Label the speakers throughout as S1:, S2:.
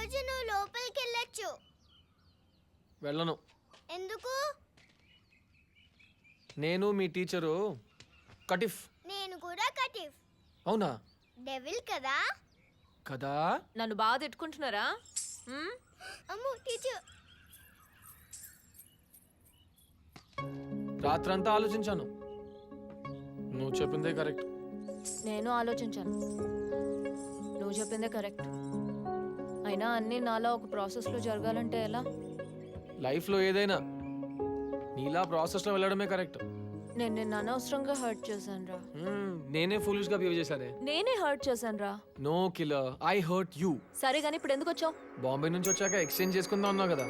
S1: రోజు నువ్వు లోపలికి వెళ్ళొచ్చు.
S2: వెళ్ళను.
S1: ఎందుకు?
S2: నేను మీ టీచరు కటిఫ్.
S1: నేను కూడా కటిఫ్.
S2: అవునా?
S1: డెవిల్ కదా.
S2: కదా.
S3: నన్ను బాగా తిట్టుకుంటున్నారా?
S1: అమ్మో టీచర్.
S2: రాత్రంతా ఆలోచించాను. నువ్వు చెప్పిందే కరెక్ట్.
S3: నేను ఆలోచించాను, నువ్వు చెప్పిందే కరెక్ట్. అయినా అన్నీ నాలా ఒక ప్రాసెస్లో జరగాలంటే ఎలా?
S2: లైఫ్లో ఏదైనా నీలా ప్రాసెస్లో వెళ్ళడమే కరెక్ట్.
S3: నేను నిన్ను అనవసరంగా హర్ట్ చేశాను రా.
S2: నేనే ఫూలిష్గా బిహేవ్ చేశానే.
S3: నేనే హర్ట్ చేశాను రా.
S2: No killer, I hurt you.
S3: సరే కానీ ఇప్పుడు ఎందుకు వచ్చావు?
S2: బాంబే నుంచి వచ్చాక ఎక్స్చేంజ్ చేసుకుందాం అన్నావు కదా.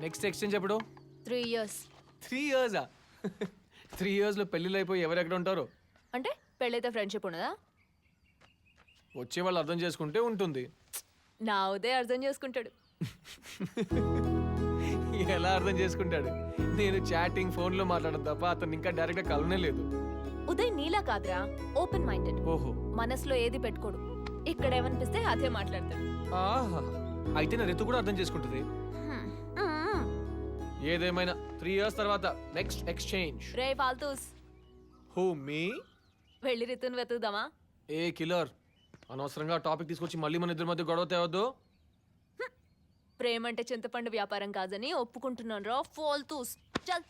S2: నెక్స్ట్ ఎక్స్చేంజ్ ఎప్పుడు?
S3: 3 years.
S2: 3 years? 3 yearsలో పెళ్ళిళ్ళు అయిపోయి ఎవరెక్కడ ఉంటారు?
S3: అంటే పెళ్ళైతే ఫ్రెండ్షిప్ ఉండదా?
S2: వచ్చే వాళ్ళు అర్థం చేసుకుంటే ఉంటుంది.
S3: నా ఉదయ్ అర్థం చేసుకుంటాడు.
S2: ఎలా అర్థం చేసుకుంటాడు? నేను చాటింగ్ ఫోన్లో మాట్లాడడం తప్ప అతను ఇంకా డైరెక్ట్గా కలవనే లేదు.
S3: ఉదయ్ నీలా కాదురా, ఓపెన్ మైండెడ్.
S2: ఓహో.
S3: మనసులో ఏది పెట్టుకోడు, ఇక్కడ ఏమనిపిస్తే అదే మాట్లాడతాడు.
S2: ఆహా, అయితే నా రితు కూడా అర్థం చేసుకుంటుంది. ఏదేమైనా 3 years తర్వాత నెక్స్ట్ ఎక్స్చేంజ్.
S3: రే ఫాల్తూస్.
S2: హూ మీ?
S3: వెళ్ళి రితుని వెతుకుదామా?
S2: ఏ కిల్లర్, అనవసరంగా టాపిక్ తీసుకొచ్చి మళ్ళీ మన ఇద్దరి మధ్య గొడవ తేవద్దు.
S3: ప్రేమ అంటే చింతపండు వ్యాపారం కాదని ఒప్పుకుంటున్నాను రా ఫాల్తూస్. చల్.